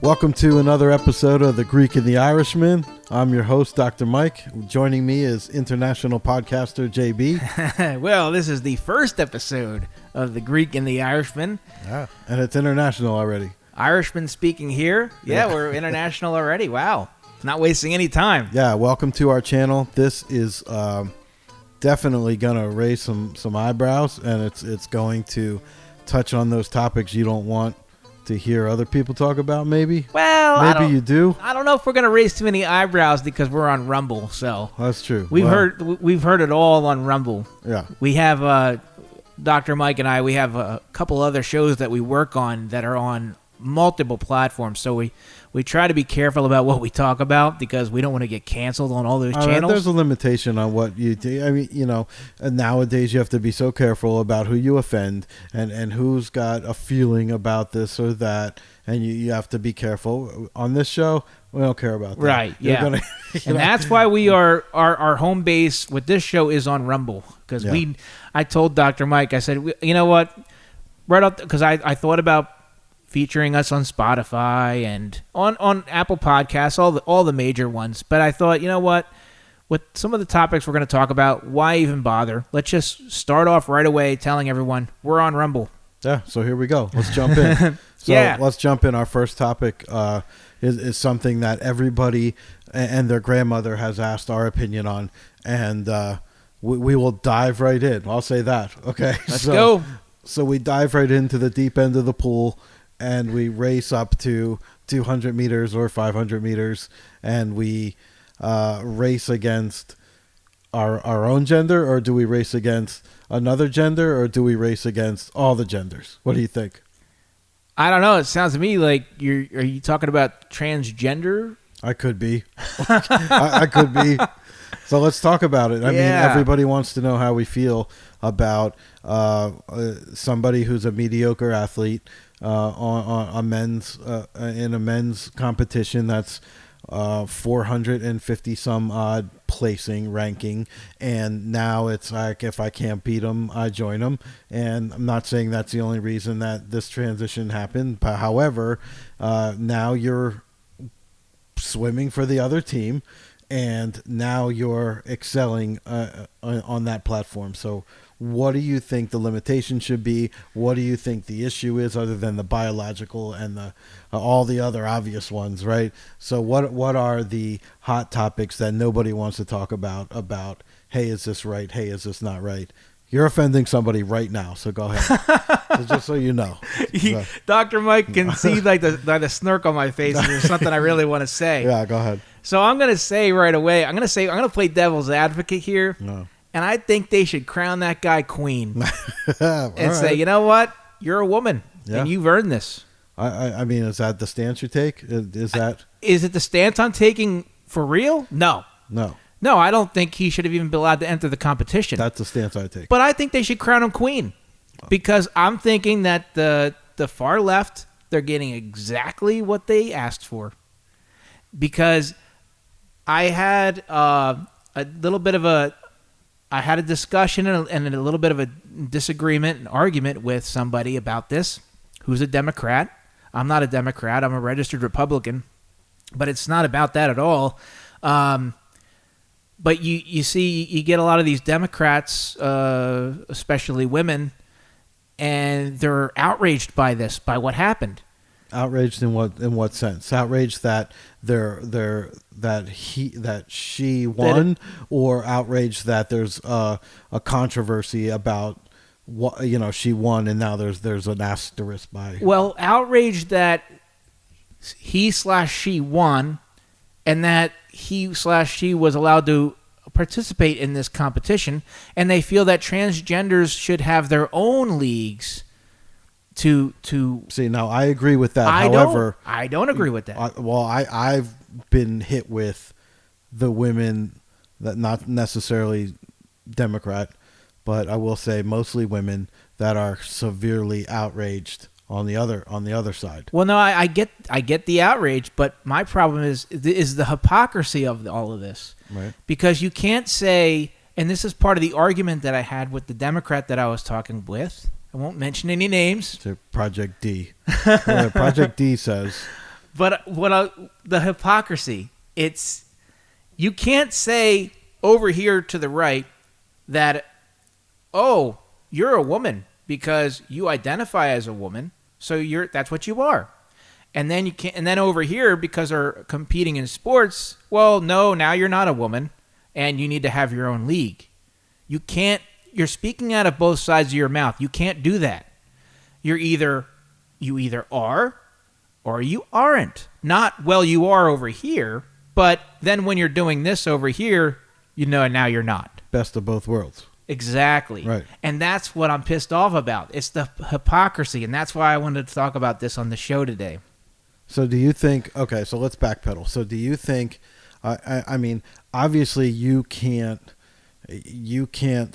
Welcome to another episode of the Greek and the Irishman. I'm your host, Dr. Mike. Joining me is international podcaster JB. Well, this is the first episode of the Greek and the Irishman. Yeah, and it's international already. Irishman speaking here. Yeah, we're international already. Wow. Not wasting any time. Yeah, welcome to our channel. This is definitely going to raise some eyebrows, and it's going to touch on those topics you don't want to hear other people talk about, maybe. Well, maybe you do. I don't know if we're gonna raise too many eyebrows because we're on Rumble. So that's true. We've heard it all on Rumble. Yeah. We have Dr. Mike and I. We have a couple other shows that we work on that are on multiple platforms. So we try to be careful about what we talk about because we don't want to get canceled on all those channels. There's a limitation on what you do. I mean, nowadays you have to be so careful about who you offend and who's got a feeling about this or that, and you have to be careful. On this show, we don't care about that. Right, yeah. And that's why we are our home base with this show is on Rumble. Because I told Dr. Mike, I said, you know what, right up, because I thought about featuring us on Spotify and on Apple Podcasts, all the major ones. But I thought, you know what? With some of the topics we're going to talk about, why even bother? Let's just start off right away telling everyone we're on Rumble. Yeah, so here we go. Let's jump in. Let's jump in. Our first topic is something that everybody and their grandmother has asked our opinion on. And we will dive right in. I'll say that. Okay. Let's go. So we dive right into the deep end of the pool. And we race up to 200 meters or 500 meters, and we race against our own gender, or do we race against another gender, or do we race against all the genders? What do you think? I don't know. It sounds to me like are you talking about transgender? I could be. I could be. So let's talk about it. I mean, everybody wants to know how we feel about somebody who's a mediocre athlete on men's in a men's competition that's 450 some odd placing ranking, and now it's like if I can't beat them, I join them. And I'm not saying that's the only reason that this transition happened, but however, now you're swimming for the other team, and now you're excelling on that platform. So what do you think the limitation should be? What do you think the issue is, other than the biological and the all the other obvious ones, right? So what are the hot topics that nobody wants to talk about, hey, is this right? Hey, is this not right? You're offending somebody right now, so go ahead. So just so you know. Dr. Mike can see like the smirk on my face, and there's something I really want to say. Yeah, go ahead. So I'm going to say right away, I'm going to play devil's advocate here. No. And I think they should crown that guy queen and say, you know what? You're a woman, and you've earned this. I mean, is that the stance you take? Is it the stance I'm taking for real? No, I don't think he should have even been allowed to enter the competition. That's the stance I take. But I think they should crown him queen because I'm thinking that the far left, they're getting exactly what they asked for. Because I had a discussion and a little bit of a disagreement, an argument with somebody about this who's a Democrat. I'm not a Democrat. I'm a registered Republican. But it's not about that at all. But you see, you get a lot of these Democrats, especially women, and they're outraged by this, by what happened. Outraged in what sense? Outraged that she won, or outraged that there's a controversy about what she won, and now there's an asterisk by. Well, outraged that he/she won, and that he/she was allowed to participate in this competition, and they feel that transgenders should have their own leagues. To see, now I agree with that. I don't agree with that. I've been hit with the women that, not necessarily Democrat, but I will say mostly women that are severely outraged on the other side. Well, no, I get the outrage, but my problem is the hypocrisy of all of this. Right. Because you can't say, and this is part of the argument that I had with the Democrat that I was talking with. I won't mention any names. To Project D. Project D says But the hypocrisy, you can't say over here to the right that, oh, you're a woman because you identify as a woman, so that's what you are. And then you can't, and then over here, because they're competing in sports, well, no, now you're not a woman and you need to have your own league. You're speaking out of both sides of your mouth. You can't do that. You either are or you aren't. Not, well, you are over here, but then when you're doing this over here, now you're not. Best of both worlds. Exactly. Right. And that's what I'm pissed off about. It's the hypocrisy, and that's why I wanted to talk about this on the show today. So do you think, okay, so let's backpedal. So do you think, I mean, obviously you can't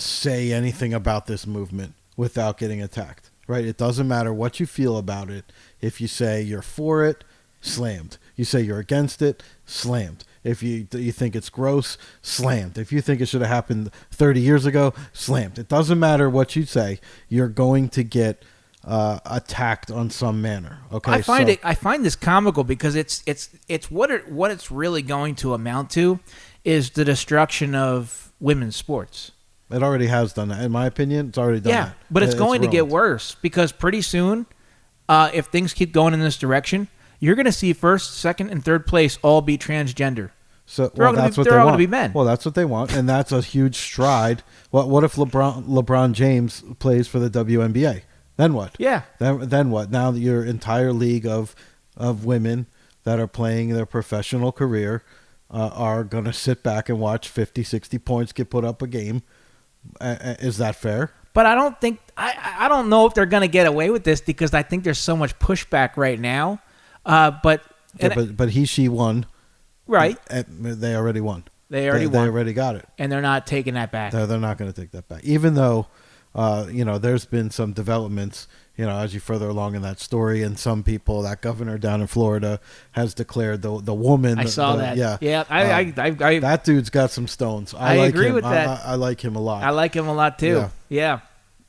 say anything about this movement without getting attacked, right? It doesn't matter what you feel about it. If you say you're for it, slammed. You say you're against it, slammed. If you think it's gross, slammed. If you think it should have happened 30 years ago, slammed. It doesn't matter what you say. You're going to get attacked on some manner. Okay, I find this comical because it's what it's really going to amount to is the destruction of women's sports. It already has done that. In my opinion, it's already done that. Yeah, but it's going to get worse because pretty soon, if things keep going in this direction, you're going to see first, second, and third place all be transgender. So that's what they want. They're all going to be men. Well, that's what they want, and that's a huge stride. What if LeBron James plays for the WNBA? Then what? Yeah. Then what? Now your entire league of women that are playing their professional career are going to sit back and watch 50, 60 points get put up a game. Is that fair? But I don't think I don't know if they're going to get away with this because I think there's so much pushback right now. But she won. Right. They already won. They already won. They already got it. And they're not taking that back. They're not going to take that back. Even though, there's been some developments, as you further along in that story, and some people, that governor down in Florida has declared the woman. I saw that. Yeah. Yeah. I that dude's got some stones. I like agree him. With that. I like him a lot. I like him a lot too. Yeah.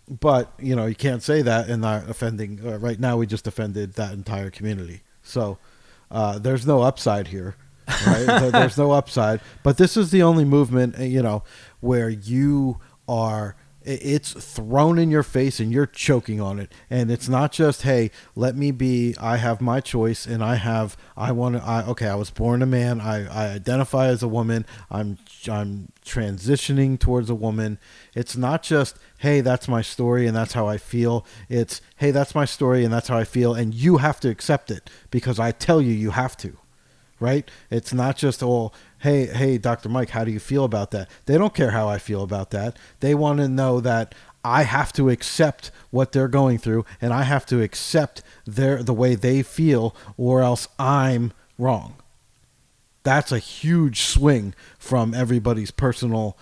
But, you can't say that and not offending. Right now, we just offended that entire community. So there's no upside here. Right? There's no upside. But this is the only movement, where you are, it's thrown in your face and you're choking on it. And it's not just, hey, I have my choice and I was born a man. I identify as a woman. I'm transitioning towards a woman. It's not just, hey, that's my story and that's how I feel. It's, hey, that's my story and that's how I feel. And you have to accept it because I tell you have to. Right? It's not just, hey, Dr. Myke, how do you feel about that? They don't care how I feel about that. They want to know that I have to accept what they're going through and I have to accept the way they feel or else I'm wrong. That's a huge swing from everybody's personal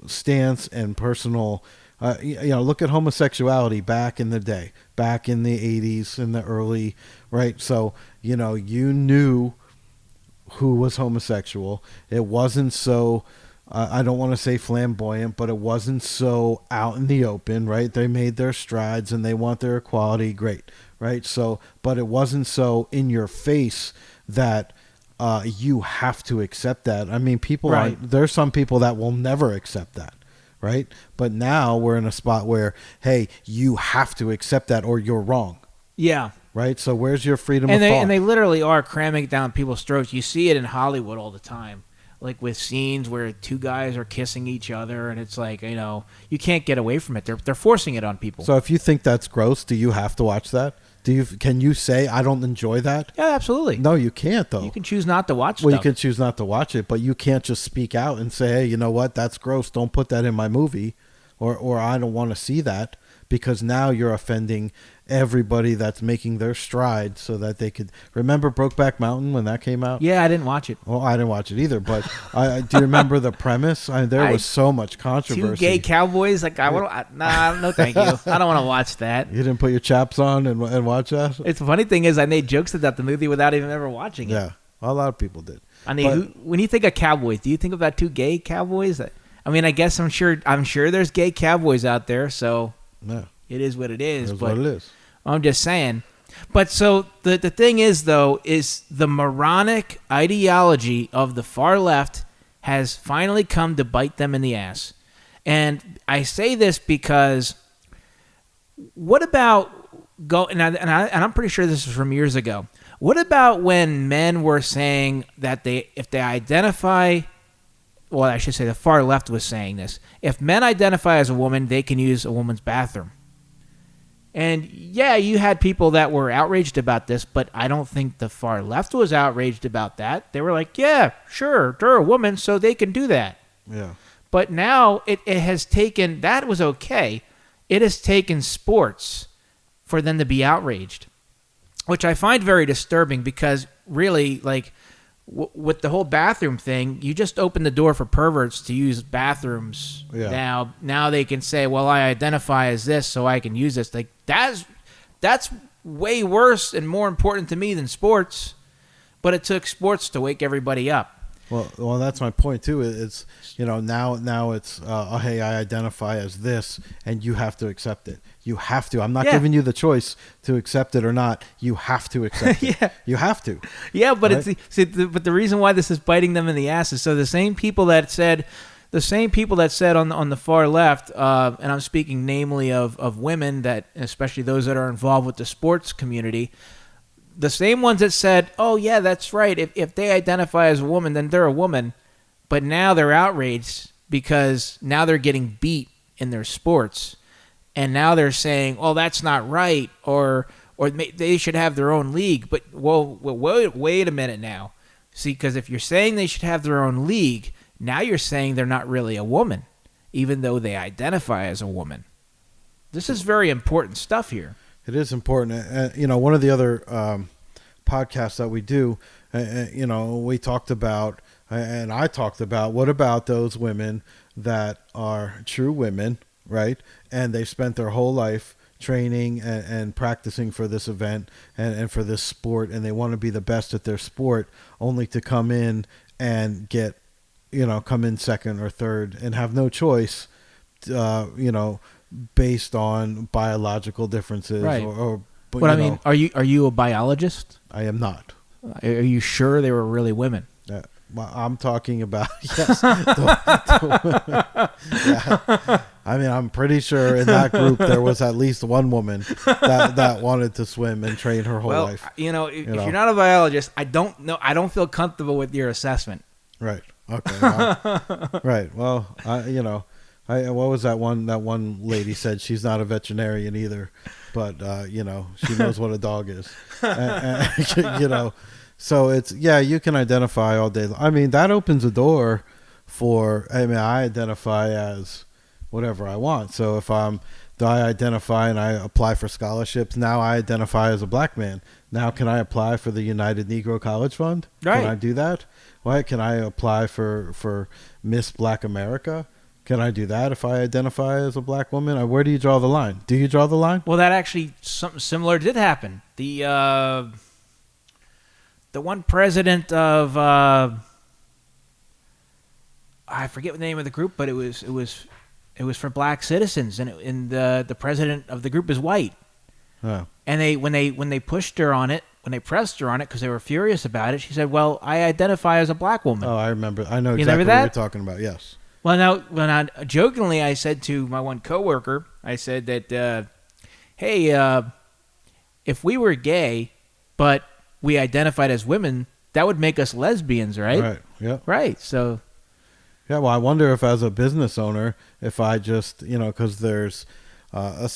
stance and personal, look at homosexuality back in the day, back in the 80s, in the early, right? So, you knew who was homosexual. It wasn't so, I don't want to say flamboyant, but it wasn't so out in the open, right? They made their strides and they want their equality, great, right? So, but it wasn't so in your face that you have to accept that. I mean, there's some people that will never accept that, right? But now we're in a spot where, hey, you have to accept that or you're wrong. Yeah. Right? So where's your freedom of thought? And they literally are cramming it down people's throats. You see it in Hollywood all the time. Like with scenes where two guys are kissing each other and it's like, you can't get away from it. They're forcing it on people. So if you think that's gross, do you have to watch that? Can you say I don't enjoy that? Yeah, absolutely. No, you can't though. You can choose not to watch Well, you can choose not to watch it, but you can't just speak out and say, hey, you know what? That's gross. Don't put that in my movie or I don't want to see that. Because now you're offending everybody that's making their stride so that they could... Remember Brokeback Mountain when that came out? Yeah, I didn't watch it. Well, I didn't watch it either, but do you remember the premise? There was so much controversy. Two gay cowboys? Like, no, thank you. I don't want to watch that. You didn't put your chaps on and watch that? It's the funny thing is I made jokes about the movie without even ever watching it. Yeah, a lot of people did. I mean, when you think of cowboys, do you think about two gay cowboys? I mean, I guess I'm sure there's gay cowboys out there, so... Yeah. It is what it is. What it is. I'm just saying. But so the thing is, though, is the moronic ideology of the far left has finally come to bite them in the ass. And I say this because what about and I'm pretty sure this is from years ago. What about when men were saying that if they identify, well, I should say the far left was saying this. If men identify as a woman, they can use a woman's bathroom. And yeah, you had people that were outraged about this, but I don't think the far left was outraged about that. They were like, yeah, sure, they're a woman, so they can do that. Yeah. But now it has taken, that was okay. It has taken sports for them to be outraged, which I find very disturbing because really, like, with the whole bathroom thing, you just open the door for perverts to use bathrooms. Yeah. Now they can say, well, I identify as this, so I can use this. Like, that's way worse and more important to me than sports. But it took sports to wake everybody up. Well, that's my point too. It's now it's hey, I identify as this, and you have to accept it. You have to. I'm not giving you the choice to accept it or not. You have to accept it. Yeah. You have to. Yeah, but right? But the reason why this is biting them in the ass is so the same people that said on the far left, and I'm speaking namely of women, that especially those that are involved with the sports community. The same ones that said, oh, yeah, that's right. If they identify as a woman, then they're a woman. But now they're outraged because now they're getting beat in their sports. And now they're saying, oh, that's not right. Or they should have their own league. But, wait a minute now. See, because if you're saying they should have their own league, now you're saying they're not really a woman, even though they identify as a woman. This is very important stuff here. It is important. One of the other podcasts that we do, we talked about, and I talked about, what about those women that are true women, right? And they spent their whole life training and practicing for this event and for this sport, and they want to be the best at their sport, only to come in and come in second or third and have no choice, based on biological differences. Right. Are you a biologist? I am not. Are you sure they were really women? Well, I'm talking about, yes. Yeah. I mean, I'm pretty sure in that group there was at least one woman that wanted to swim and train her whole life. If you're not a biologist, I don't know. I don't feel comfortable with your assessment. Right. Okay. Right. Well, what was that one lady said? She's not a veterinarian either, but she knows what a dog is. So it's, you can identify all day. I mean, that opens a door for, I identify as whatever I want. So if I identify and I apply for scholarships, now I identify as a black man. Now can I apply for the United Negro College Fund? Right. Can I do that? Why can I apply for Miss Black America? Can I do that if I identify as a black woman? Where do you draw the line? Do you draw the line? Well, that actually, something similar did happen. The one president of I forget the name of the group, but it was for black citizens, and the president of the group is white. Oh. And when they pushed her on it, when they pressed her on it because they were furious about it, she said, "Well, I identify as a black woman." Oh, I remember. I know exactly what you're talking about. Yes. Well, now, jokingly, I said to my one coworker, I said that, hey, if we were gay, but we identified as women, that would make us lesbians, right? Right. Yeah. Right. So. Yeah. Well, I wonder if, as a business owner, if I just, because there's but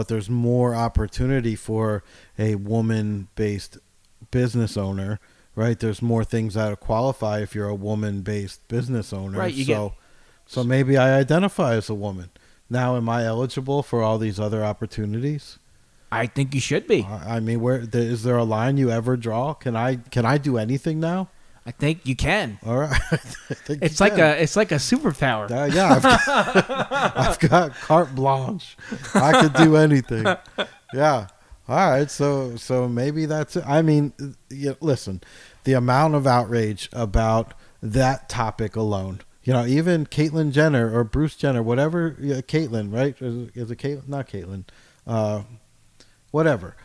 there's more opportunity for a woman-based business owner. Right, there's more things that qualify if you're a woman-based business owner. Right, so maybe I identify as a woman. Now, am I eligible for all these other opportunities? I think you should be. I mean, is there a line you ever draw? Can I do anything now? I think you can. All right, it's like a superpower. I've got carte blanche. I could do anything. Yeah. All right, so maybe that's it. I mean, listen, the amount of outrage about that topic alone. Even Caitlyn Jenner or Bruce Jenner, whatever. Caitlyn, right? Is it Caitlyn? Not Caitlyn. whatever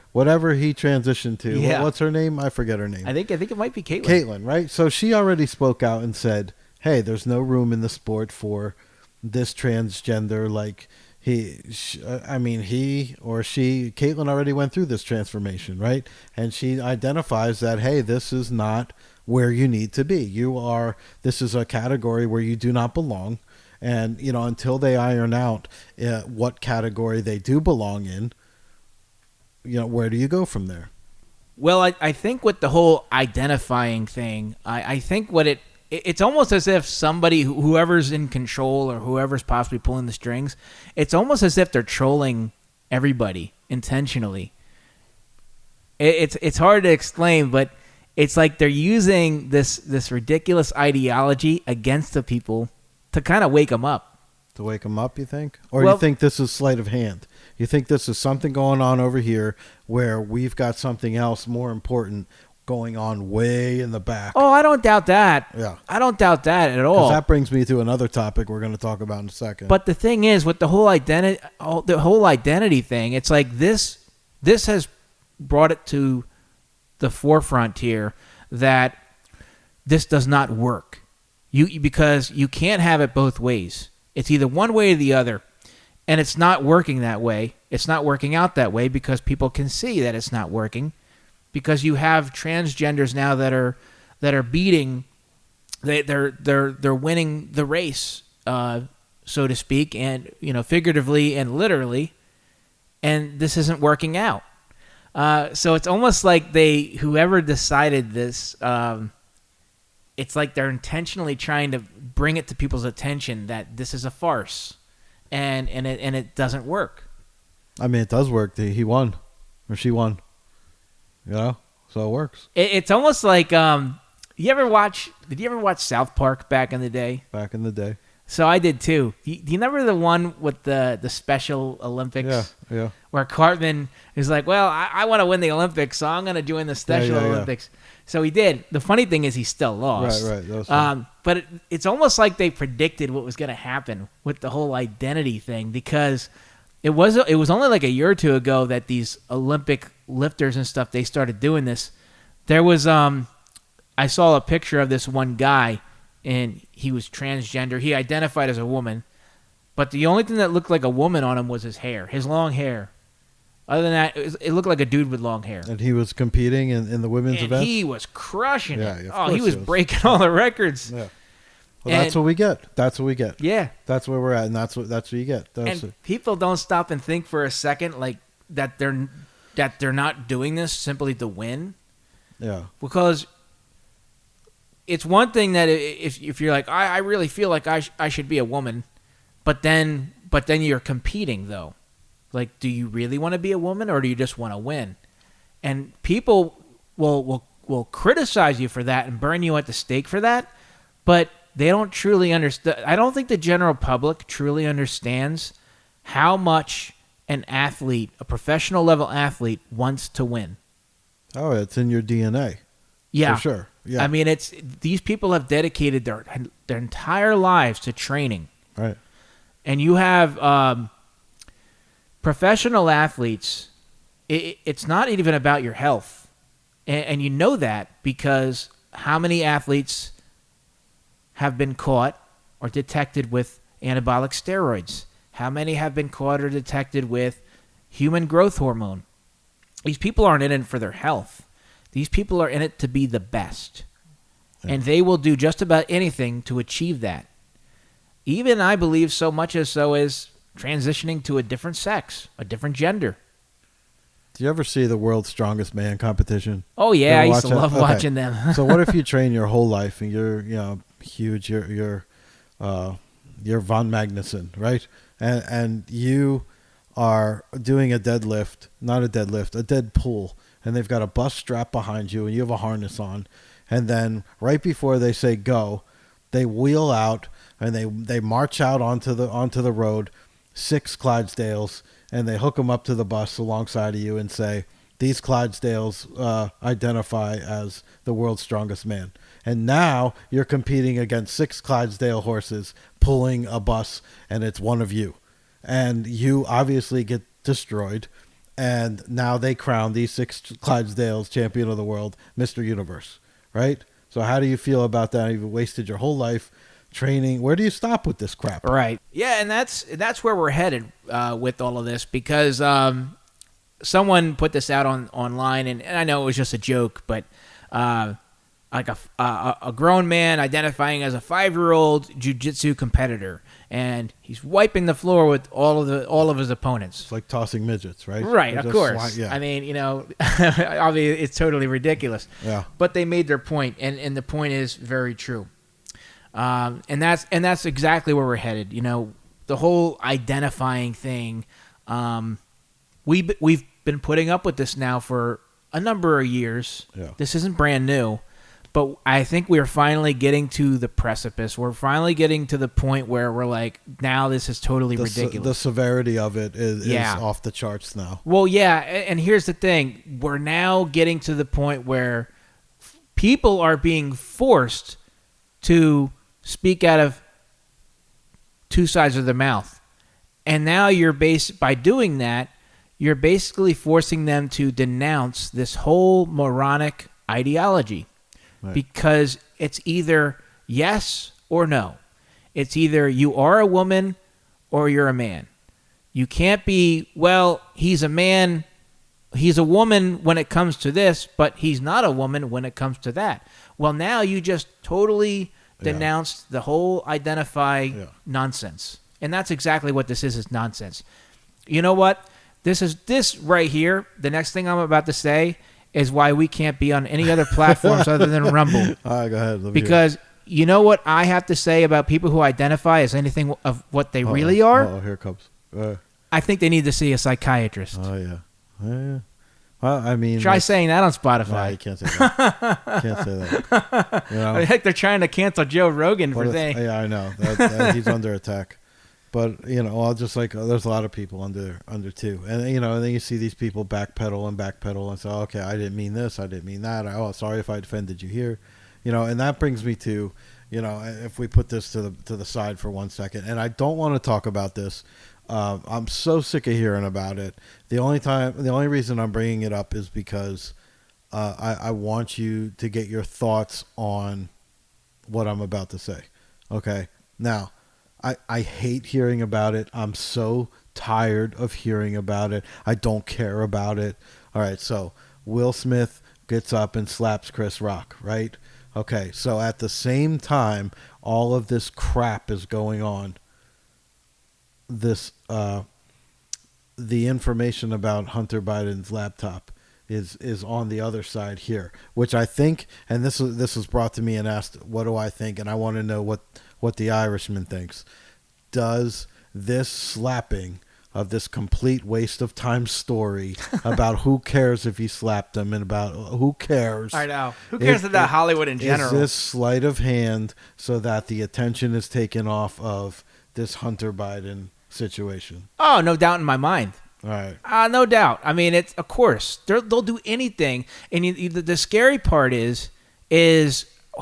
he transitioned to. Yeah. What's her name? I forget her name. I think it might be Caitlyn. Caitlyn, right? So she already spoke out and said, "Hey, there's no room in the sport for this transgender." Like he or she. Caitlyn already went through this transformation, right? And she identifies that, hey, this is not where you need to be. This is a category where you do not belong. And, until they iron out what category they do belong in, where do you go from there? Well, I think with the whole identifying thing, I think it's almost as if somebody, whoever's in control or whoever's possibly pulling the strings, it's almost as if they're trolling everybody intentionally. It's hard to explain, but it's like they're using this ridiculous ideology against the people to kind of wake them up. To wake them up, you think? Or you think this is sleight of hand? You think this is something going on over here where we've got something else more important going on way in the back? Oh, I don't doubt that. Yeah. I don't doubt that at all. That brings me to another topic we're going to talk about in a second. But the thing is, with the whole identity thing, it's like this has brought it to the forefront here that this does not work. Because you can't have it both ways. It's either one way or the other, and it's not working that way. It's not working out that way because people can see that it's not working. Because you have transgenders now that are beating, they're winning the race, so to speak, and figuratively and literally, and this isn't working out. So it's almost like whoever decided this. It's like they're intentionally trying to bring it to people's attention that this is a farce, and it doesn't work. I mean, it does work. He won, or she won. So it works. It's almost like Did you ever watch South Park back in the day? Back in the day. So I did too. Do you remember the one with the Special Olympics? Yeah. Where Cartman is like, well, I want to win the Olympics, so I'm going to join the Special Olympics. Yeah. So he did. The funny thing is he still lost. Right. That was fun. But it's almost like they predicted what was going to happen with the whole identity thing, because it was only like a year or two ago that these Olympic lifters and stuff, they started doing this. There was I saw a picture of this one guy, and he was transgender. He identified as a woman, but the only thing that looked like a woman on him was his hair, his long hair. Other than that, it looked like a dude with long hair. And he was competing in the women's event? He was crushing it. Yeah, he was breaking all the records. Yeah. Well, that's what we get. Yeah. That's where we're at, and that's what you get. People don't stop and think for a second like that they're not doing this simply to win. Yeah. Because it's one thing that if you're like, I really feel like I should be a woman, but then you're competing though. Like, do you really want to be a woman, or do you just want to win? And people will criticize you for that and burn you at the stake for that, but they don't truly understand. I don't think the general public truly understands how much an athlete, a professional level athlete, wants to win. Oh, it's in your DNA. Yeah, for sure. Yeah. I mean, these people have dedicated their entire lives to training. Right. And you have professional athletes. It's not even about your health, and you know that because how many athletes have been caught or detected with anabolic steroids? How many have been caught or detected with human growth hormone? These people aren't in it for their health. These people are in it to be the best. Yeah. And they will do just about anything to achieve that. Even, I believe, so much as transitioning to a different sex, a different gender. Do you ever see the World's Strongest Man competition? Oh, yeah. I used to love watching them. So what if you train your whole life and you're huge, you're Von Magnuson, right? And you are doing a deadlift, not a deadlift, a dead pull, and they've got a bus strap behind you and you have a harness on, and then right before they say go, they wheel out and they march out onto the road, 6 Clydesdales, and they hook them up to the bus alongside of you and say, these Clydesdales identify as the world's strongest man. And now you're competing against 6 Clydesdale horses pulling a bus, and it's one of you. And you obviously get destroyed. And now they crown these 6 Clydesdales champion of the world, Mr. Universe, right? So how do you feel about that? You've wasted your whole life training. Where do you stop with this crap? Right. Yeah, and that's where we're headed with all of this, because someone put this out online, and I know it was just a joke, but like a grown man identifying as a 5-year-old jiu-jitsu competitor, and he's wiping the floor with all of his opponents. It's like tossing midgets, right? Right, of course. I mean, obviously it's totally ridiculous. Yeah. But they made their point, and the point is very true. And that's exactly where we're headed. The whole identifying thing. We've been putting up with this now for a number of years. Yeah. This isn't brand new. But I think we're finally getting to the precipice. We're finally getting to the point where we're like, now this is totally ridiculous. The severity of it is off the charts now. Well, yeah, and here's the thing. We're now getting to the point where people are being forced to speak out of 2 sides of their mouth. And now by doing that, you're basically forcing them to denounce this whole moronic ideology. Right. Because it's either yes or no. It's either you are a woman or you're a man. You can't be, well, he's a man, he's a woman when it comes to this, but he's not a woman when it comes to that. Well, now you just totally denounced the whole identify nonsense. And that's exactly what this is nonsense. You know what? This right here, the next thing I'm about to say, is why we can't be on any other platforms other than Rumble. All right, go ahead. Because you know what I have to say about people who identify as anything of what they really are? Oh, here it comes. I think they need to see a psychiatrist. Oh, yeah. Yeah. Well, I mean... Try saying that on Spotify. No, you can't say that. Can't say that. I think they're trying to cancel Joe Rogan for saying... Yeah, I know. He's under attack. But, I'll just there's a lot of people under too. And, and then you see these people backpedal and say, okay, I didn't mean this, I didn't mean that. Oh, sorry if I offended you here. And that brings me to, if we put this to the side for 1 second, and I don't want to talk about this. I'm so sick of hearing about it. The only reason I'm bringing it up is because I want you to get your thoughts on what I'm about to say. Okay? Now, I hate hearing about it. I'm so tired of hearing about it. I don't care about it. All right, so Will Smith gets up and slaps Chris Rock, right? Okay, so at the same time, all of this crap is going on. The information about Hunter Biden's laptop is on the other side here, which I think, and this was brought to me and asked, what do I think? And I want to know what the Irishman thinks. Does this slapping of this complete waste of time story about who cares if he slapped him and about who cares? I know. Who cares about Hollywood in general? Is this sleight of hand so that the attention is taken off of this Hunter Biden situation? Oh, no doubt in my mind. All right. No doubt. I mean, it's of course they'll do anything, and the scary part is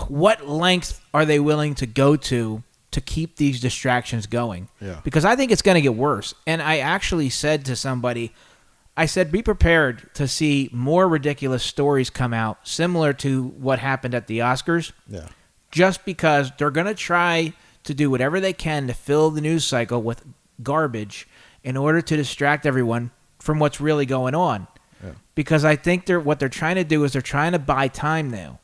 what length are they willing to go to keep these distractions going? Yeah. Because I think it's going to get worse. And I actually said to somebody, I said, be prepared to see more ridiculous stories come out, similar to what happened at the Oscars. Yeah. Just because they're going to try to do whatever they can to fill the news cycle with garbage in order to distract everyone from what's really going on. Yeah. Because I think what they're trying to do is they're trying to buy time now.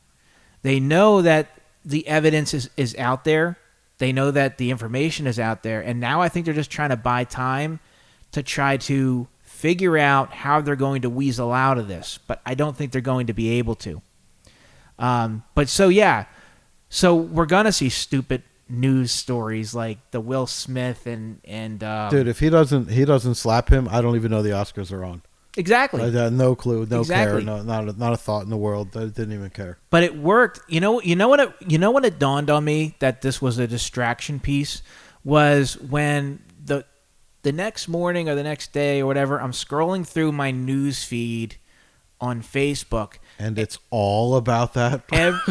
They know that the evidence is out there. They know that the information is out there. And now I think they're just trying to buy time to try to figure out how they're going to weasel out of this. But I don't think they're going to be able to. So we're going to see stupid news stories like the Will Smith and dude, if he doesn't slap him, I don't even know the Oscars are on. Exactly. I had no clue, no exactly. care, not a thought in the world. I didn't even care. But it worked. You know when it dawned on me that this was a distraction piece was when the next morning or the next day or whatever, I'm scrolling through my news feed on Facebook, And it's all about that.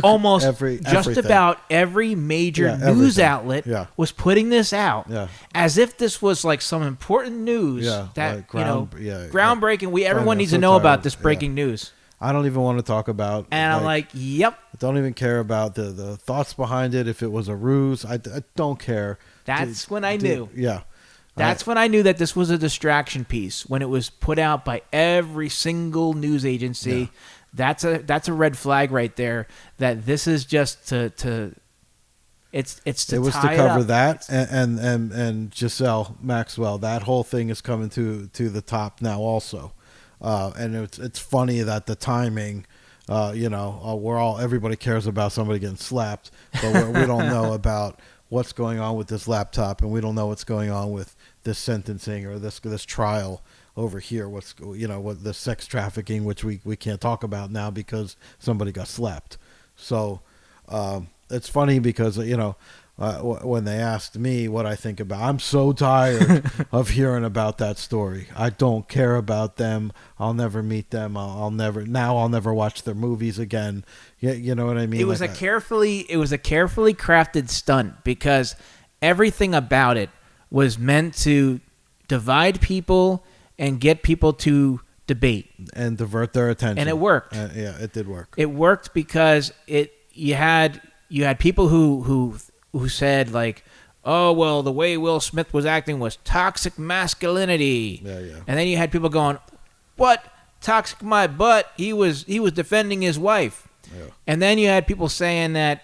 Almost Everything. about every major news outlet was putting this out as if this was like some important news that groundbreaking. Everyone needs to know about this breaking news. I don't even want to talk about. And I'm like, yep. I don't even care about the thoughts behind it. If it was a ruse, I don't care. That's when I knew. Yeah. That's when I knew that this was a distraction piece. When it was put out by every single news agency, that's a red flag right there. That this is just to it's to it was tie to cover it up. that and Giselle Maxwell. That whole thing is coming to the top now also. And it's funny that the timing, everybody cares about somebody getting slapped, but we don't know about what's going on with this laptop, and we don't know what's going on with this sentencing or this trial over here. What the sex trafficking, which we can't talk about now because somebody got slapped. So it's funny because when they asked me what I think about, I'm so tired of hearing about that story. I don't care about them. I'll never meet them. I'll never watch their movies again. You know what I mean? It was a carefully crafted stunt because everything about it was meant to divide people and get people to debate and divert their attention. And it worked. It did work. It worked because you had people who said like, oh, well, the way Will Smith was acting was toxic masculinity. Yeah. And then you had people going, what? Toxic my butt. He was defending his wife. Yeah. And then you had people saying that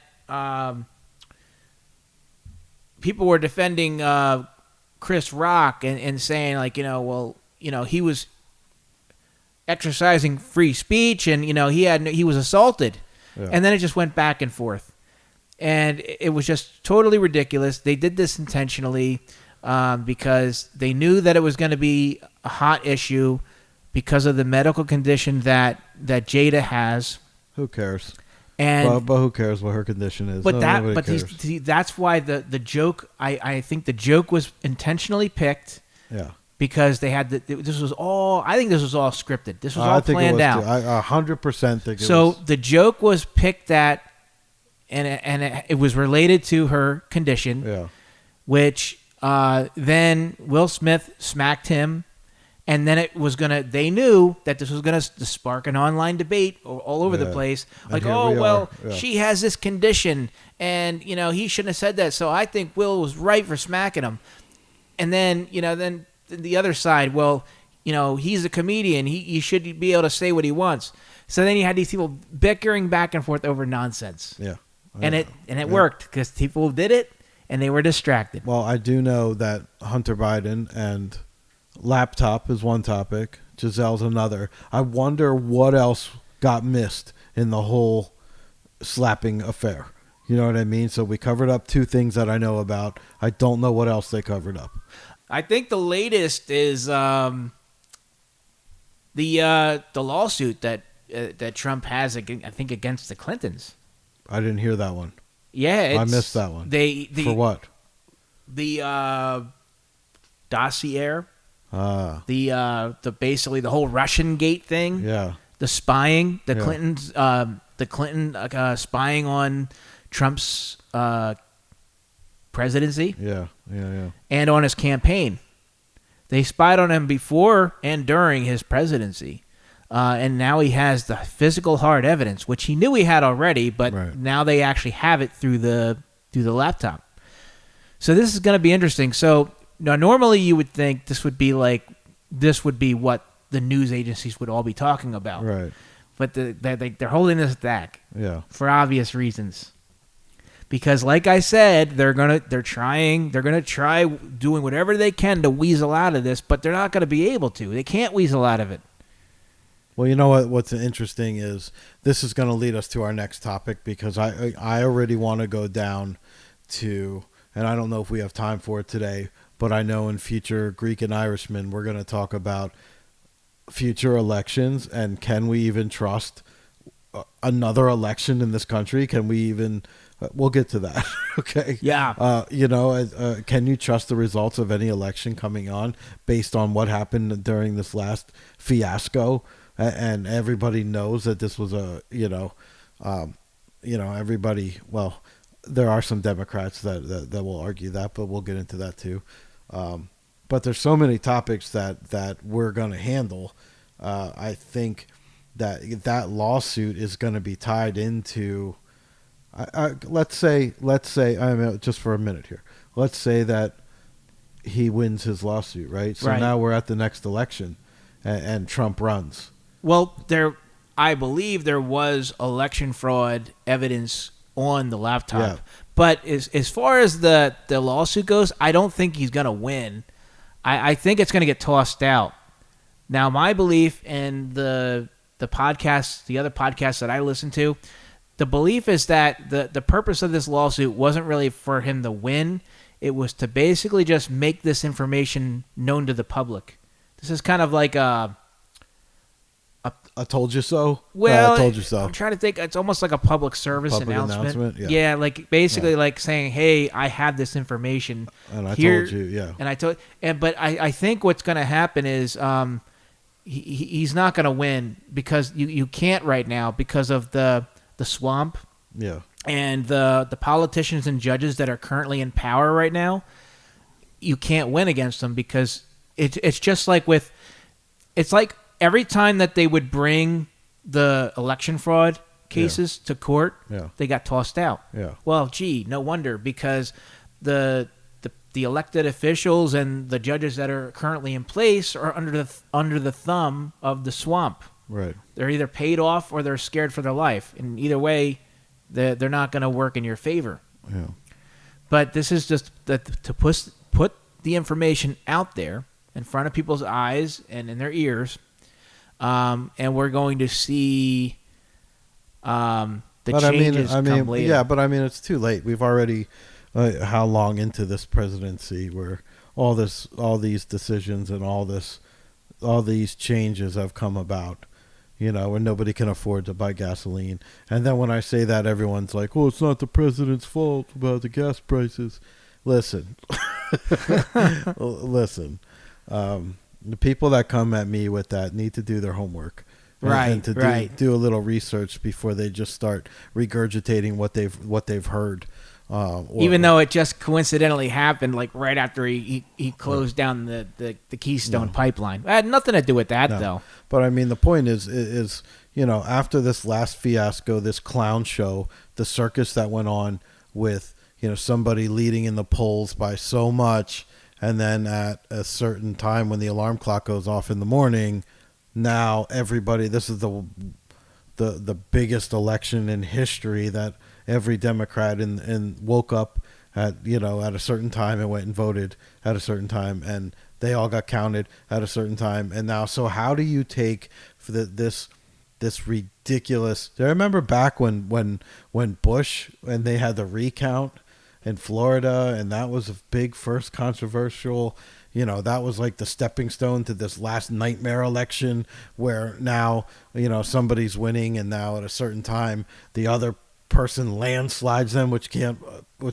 people were defending Chris Rock and saying like, he was exercising free speech and, he was assaulted. Yeah. And then it just went back and forth. And it was just totally ridiculous. They did this intentionally because they knew that it was going to be a hot issue because of the medical condition that Jada has. Who cares? And but who cares what her condition is? But that's why the joke. I think the joke was intentionally picked. Yeah. Because they had this was all. I think this was all scripted. This was all planned out. I 100% think. So the joke was picked at. And it was related to her condition, which then Will Smith smacked him, and then they knew that this was gonna spark an online debate all over the place. Like, she has this condition, and he shouldn't have said that. So I think Will was right for smacking him. And then then the other side, he's a comedian. He should be able to say what he wants. So then you had these people bickering back and forth over nonsense. Yeah. And it worked because people did it and they were distracted. Well, I do know that Hunter Biden and laptop is one topic. Giselle's another. I wonder what else got missed in the whole slapping affair. You know what I mean? So we covered up two things that I know about. I don't know what else they covered up. I think the latest is the lawsuit that Trump has, I think, against the Clintons. I didn't hear that one. Yeah, I missed that one. For what? The dossier. The basically the whole Russian Gate thing. Yeah. The spying, the Clinton spying on Trump's presidency. Yeah. And on his campaign. They spied on him before and during his presidency. And now he has the physical hard evidence, which he knew he had already, but now they actually have it through the laptop. So this is going to be interesting. So now normally you would think this would be what the news agencies would all be talking about. Right. But they're holding this back. Yeah. For obvious reasons. Because like I said, they're gonna try doing whatever they can to weasel out of this, but they're not gonna be able to. They can't weasel out of it. Well, you know what? What's interesting is this is going to lead us to our next topic because I already want to go down to, and I don't know if we have time for it today, but I know in future Greek and Irishman we're going to talk about future elections and can we even trust another election in this country? Can we even? We'll get to that. Okay. Yeah. Can you trust the results of any election coming on based on what happened during this last fiasco? and everybody knows that this was everybody. Well, there are some Democrats that will argue that, but we'll get into that too. But there's so many topics that we're going to handle. I think that lawsuit is going to be tied into. Let's say, I mean, just for a minute here. Let's say that he wins his lawsuit, right? So now we're at the next election, and Trump runs. Well, I believe there was election fraud evidence on the laptop. Yeah. But as far as the lawsuit goes, I don't think he's going to win. I think it's going to get tossed out. Now, my belief in the podcasts, the other podcasts that I listen to, the belief is that the purpose of this lawsuit wasn't really for him to win. It was to basically just make this information known to the public. This is kind of like a I told you so. Well, I told you so. I'm trying to think. It's almost like a public service announcement. Yeah, like basically like saying, "Hey, I have this information." And I here, told you, yeah. And I told, but I think what's going to happen is he's not going to win because you can't right now because of the swamp. Yeah. And the politicians and judges that are currently in power right now, you can't win against them because it's just like it's like every time that they would bring the election fraud cases to court, they got tossed out. Yeah. Well, gee, no wonder because the elected officials and the judges that are currently in place are under the thumb of the swamp. Right. They're either paid off or they're scared for their life. And either way, they're not going to work in your favor. Yeah. But this is just to put the information out there in front of people's eyes and in their ears, and we're going to see changes come later. Yeah, but I mean, it's too late. We've already how long into this presidency where all these decisions and all these changes have come about. And nobody can afford to buy gasoline. And then when I say that, everyone's like, "Oh, it's not the president's fault about the gas prices." Listen, listen. The people that come at me with that need to do their homework, and to do a little research before they just start regurgitating what they've heard. Even though it just coincidentally happened, like right after he closed down the Keystone pipeline. It had nothing to do with that, though. But I mean, the point is, after this last fiasco, this clown show, the circus that went on with, somebody leading in the polls by so much, and then at a certain time when the alarm clock goes off in the morning, now everybody, this is the biggest election in history that every Democrat and woke up at a certain time and went and voted at a certain time, and they all got counted at a certain time. And now, so how do you take this ridiculous? Do you remember back when Bush and they had the recount in Florida, and that was a big first controversial. That was like the stepping stone to this last nightmare election where now somebody's winning, and now at a certain time the other person landslides them, which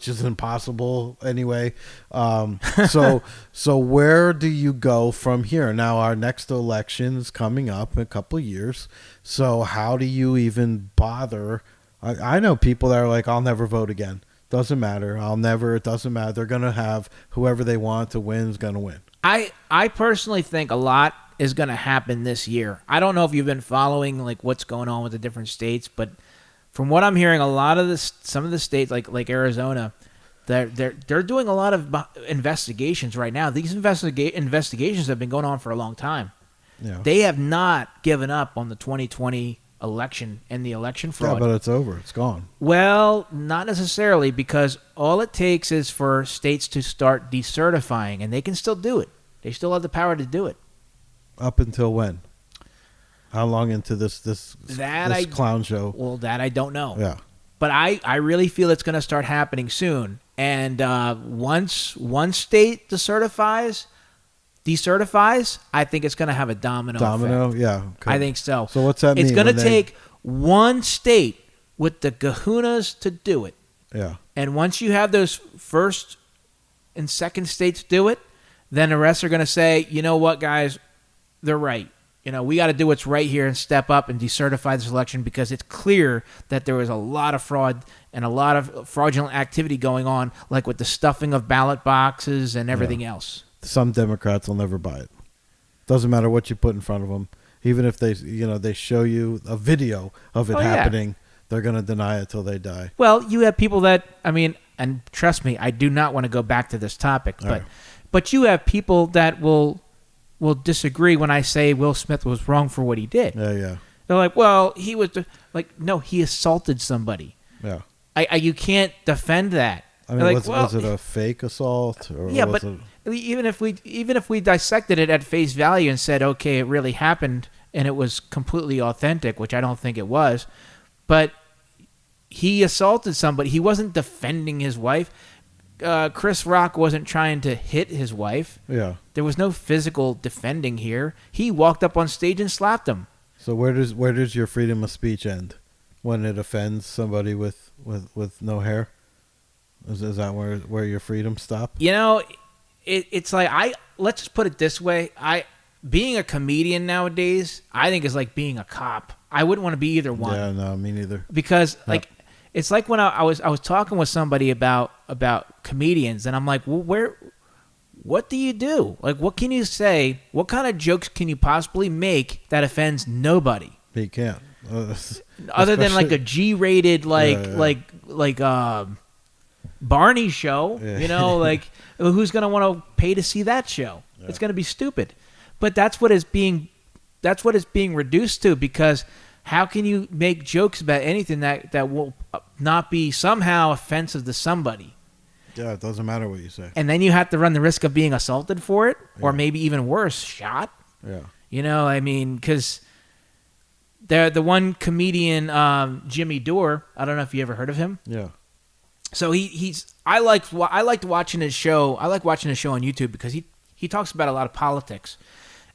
is impossible anyway. So where do you go from here? Now our next election is coming up in a couple of years. So how do you even bother? I know people that are like, I'll never vote again. Doesn't matter. It doesn't matter. They're going to have whoever they want to win is going to win. I personally think a lot is going to happen this year. I don't know if you've been following like what's going on with the different states, but from what I'm hearing, a lot of some of the states like Arizona, they're doing a lot of investigations right now. These investigations have been going on for a long time. Yeah. They have not given up on the 2020 election and the election fraud. Yeah, but it's over. It's gone. Well, not necessarily, because all it takes is for states to start decertifying, and they can still do it. They still have the power to do it. Up until when? How long into this clown show? Well, that I don't know. Yeah. But I really feel it's going to start happening soon. And once one state decertifies, I think it's going to have a domino effect. Yeah. Okay. I think so. So what's that mean? It's going to take one state with the kahunas to do it. Yeah. And once you have those first and second states do it, then the rest are going to say, you know what, guys, they're right. we got to do what's right here and step up and decertify this election because it's clear that there was a lot of fraud and a lot of fraudulent activity going on, like with the stuffing of ballot boxes and everything else. Some Democrats will never buy it. Doesn't matter what you put in front of them. Even if they show you a video of it happening, they're going to deny it till they die. Well, you have people that, and trust me, I do not want to go back to this topic, but you have people that will disagree when I say Will Smith was wrong for what he did. Yeah. They're like, well, he was no, he assaulted somebody. Yeah. You can't defend that. I mean, was it a fake assault? Or but even if we dissected it at face value and said, okay, it really happened and it was completely authentic, which I don't think it was, but he assaulted somebody. He wasn't defending his wife. Chris Rock wasn't trying to hit his wife. Yeah. There was no physical defending here. He walked up on stage and slapped him. So where does your freedom of speech end? When it offends somebody with no hair? Is that where your freedom stop? It's like let's just put it this way. Being a comedian nowadays, I think is like being a cop. I wouldn't want to be either one. Yeah, no, me neither. Because it's like when I was talking with somebody about comedians, and I'm like, well, what do you do? Like, what can you say? What kind of jokes can you possibly make that offends nobody? He can't. Other than like a G-rated Barney show, like who's gonna want to pay to see that show? Yeah. It's gonna be stupid. But that's what it's being reduced to, because how can you make jokes about anything that will not be somehow offensive to somebody? Yeah, it doesn't matter what you say. And then you have to run the risk of being assaulted for it, or maybe even worse, shot. Yeah. Because the one comedian, Jimmy Dore, I don't know if you ever heard of him. Yeah. So I liked watching his show. I like watching his show on YouTube because he talks about a lot of politics.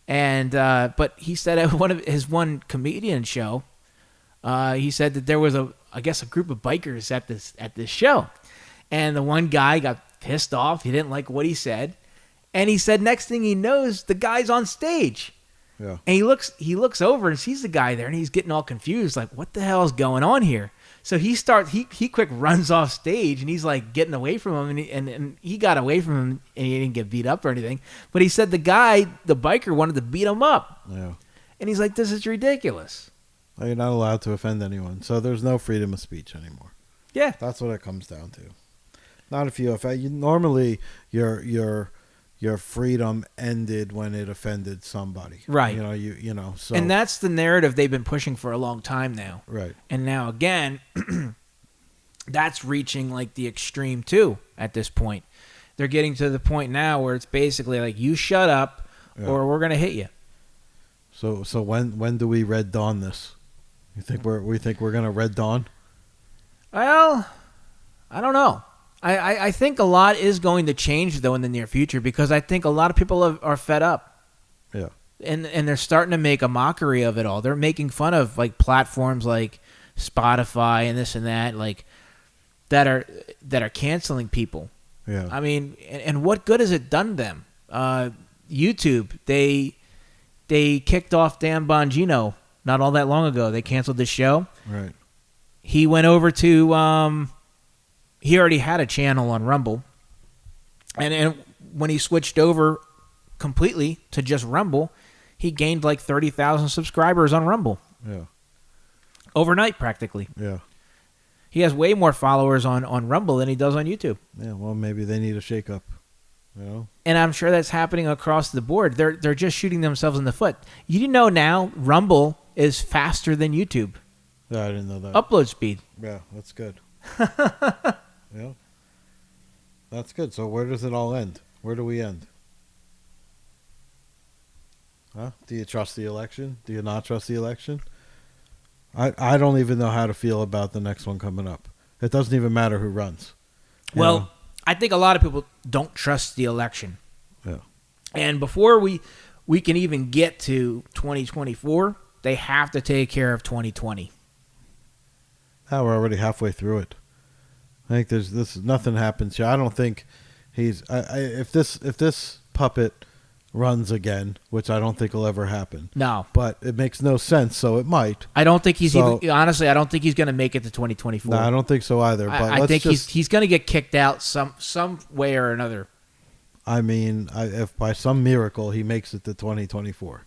And but he said at one comedian show, he said that there was a group of bikers at this show, and the one guy got pissed off. He didn't like what he said, and he said next thing he knows, the guy's on stage. Yeah. And he looks over and sees the guy there, and he's getting all confused, like, what the hell is going on here? So he quick runs off stage, and he's like getting away from him, and he got away from him, and he didn't get beat up or anything. But he said the biker wanted to beat him up. Yeah. And he's like, this is ridiculous. Well, you're not allowed to offend anyone, so there's no freedom of speech anymore. Yeah. That's what it comes down to. Not if you offend. Normally, your freedom ended when it offended somebody. Right. So. And that's the narrative they've been pushing for a long time now. Right. And now again, that's reaching like the extreme too at this point. They're getting to the point now where it's basically like, you shut up or we're going to hit you. So when do we Red Dawn this? We think we're going to Red Dawn? Well, I don't know. I think a lot is going to change, though, in the near future, because I think a lot of people are fed up. Yeah. And they're starting to make a mockery of it all. They're making fun of like platforms like Spotify and this and that, like that are canceling people. Yeah. I mean, and what good has it done them? YouTube, they kicked off Dan Bongino not all that long ago. They canceled the show. Right. He went over to he already had a channel on Rumble, and when he switched over completely to just Rumble, he gained like 30,000 subscribers on Rumble. Yeah. Overnight, practically. Yeah. He has way more followers on Rumble than he does on YouTube. Yeah, well, maybe they need a shakeup. And I'm sure that's happening across the board. They're just shooting themselves in the foot. You know now Rumble is faster than YouTube. Yeah, I didn't know that. Upload speed. Yeah, that's good. Yeah. That's good. So where does it all end? Where do we end? Huh? Do you trust the election? Do you not trust the election? I don't even know how to feel about the next one coming up. It doesn't even matter who runs. Well, I think a lot of people don't trust the election. Yeah. And before we can even get to 2024, they have to take care of 2020. Now we're already halfway through it. I think nothing happens here. I don't think he's if this puppet runs again, which I don't think will ever happen. No. But it makes no sense, so it might. I don't think he's honestly, I don't think he's going to make it to 2024. No, I don't think so either. But I think he's going to get kicked out some way or another. I mean, if by some miracle he makes it to 2024,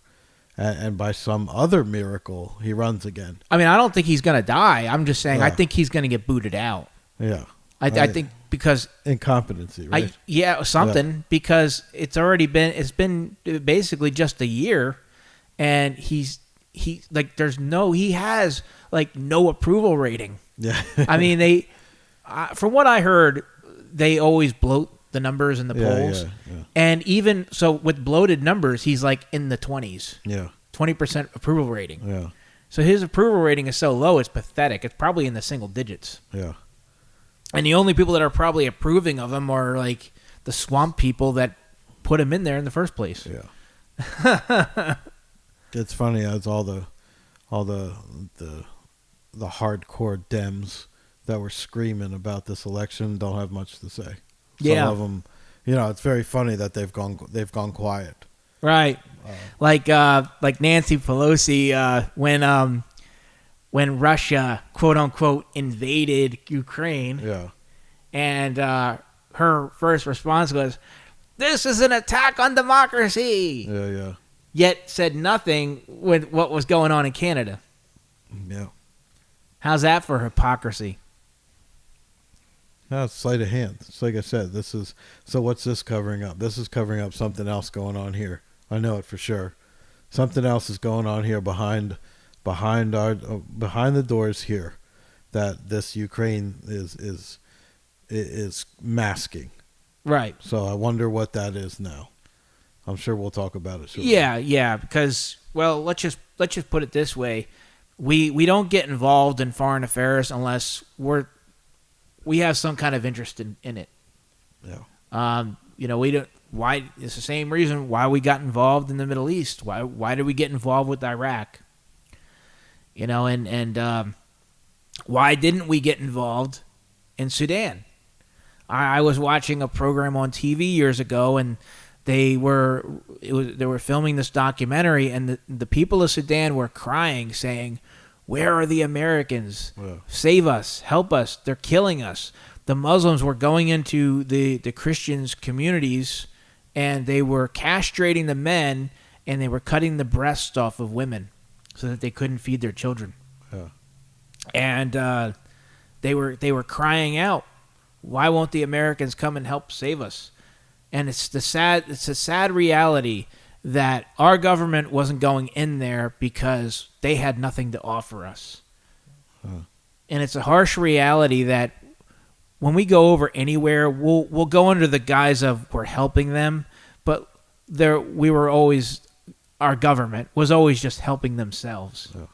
and by some other miracle he runs again. I mean, I don't think he's going to die. I'm just saying I think he's going to get booted out. Yeah. I think because incompetency, right? Because it's been basically just a year, and he has like no approval rating. Yeah. I mean, from what I heard, they always bloat the numbers in the polls. Yeah. And even so, with bloated numbers, he's like in the 20s. Yeah. 20% approval rating. Yeah. So his approval rating is so low, it's pathetic. It's probably in the single digits. Yeah. And the only people that are probably approving of him are like the swamp people that put him in there in the first place. Yeah. It's funny as all the hardcore Dems that were screaming about this election don't have much to say. Some of them, it's very funny that they've gone quiet. Right. Like Nancy Pelosi when Russia, quote unquote, invaded Ukraine. Yeah. And her first response was, "This is an attack on democracy." Yeah. Yet said nothing with what was going on in Canada. Yeah. How's that for hypocrisy? No, it's sleight of hand. It's like I said, so what's this covering up? This is covering up something else going on here. I know it for sure. Something else is going on here behind the doors here that this Ukraine is masking. Right. So I wonder what that is now. I'm sure we'll talk about it soon. Yeah, because let's just put it this way. We don't get involved in foreign affairs unless we have some kind of interest in it. Yeah. We don't. Why? It's the same reason why we got involved in the Middle East. Why did we get involved with Iraq? And why didn't we get involved in Sudan? I was watching a program on TV years ago, and they were filming this documentary, and the people of Sudan were crying, saying, "Where are the Americans? Yeah. Save us, help us! They're killing us." The Muslims were going into the Christians' communities, and they were castrating the men, and they were cutting the breasts off of women so that they couldn't feed their children. Yeah. And they were crying out, "Why won't the Americans come and help save us?" And it's a sad reality that our government wasn't going in there because they had nothing to offer us. And it's a harsh reality that when we go over anywhere, we'll go under the guise of we're helping them, but our government was always just helping themselves. Yeah.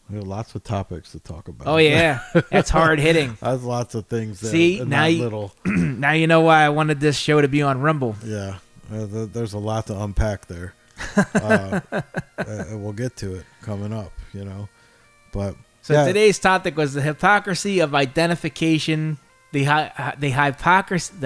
We have lots of topics to talk about. Oh yeah, that's hard hitting. That's lots of things. Now you know why I wanted this show to be on Rumble. Yeah, there's a lot to unpack there. And we'll get to it coming up, But today's topic was the hypocrisy of identification, the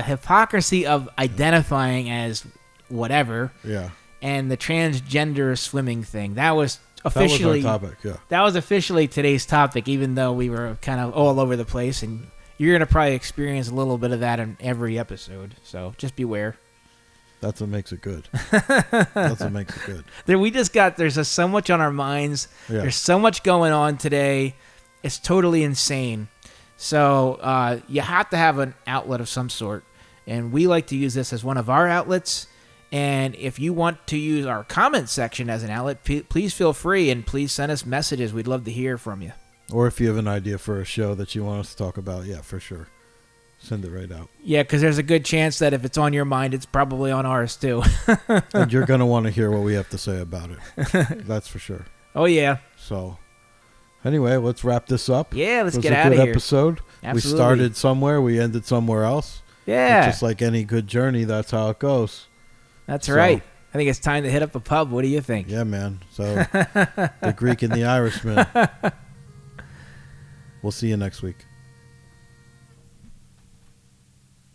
hypocrisy of identifying as whatever. Yeah. And the transgender swimming thing. That was officially our topic. Yeah. That was officially today's topic, even though we were kind of all over the place, and you're gonna probably experience a little bit of that in every episode. So just beware. That's what makes it good. That's what makes it good. There's just so much on our minds. Yeah. There's so much going on today. It's totally insane. So you have to have an outlet of some sort, and we like to use this as one of our outlets. And if you want to use our comment section as an outlet, please feel free, and please send us messages. We'd love to hear from you. Or if you have an idea for a show that you want us to talk about, yeah, for sure. Send it right out. Yeah, because there's a good chance that if it's on your mind, it's probably on ours too. And you're going to want to hear what we have to say about it. That's for sure. Oh, yeah. So, anyway, let's wrap this up. Yeah, let's get out of here. It was a good episode. Absolutely. We started somewhere. We ended somewhere else. Yeah. It's just like any good journey, that's how it goes. That's right. I think it's time to hit up a pub. What do you think? Yeah, man. So, the Greek and the Irishman. We'll see you next week.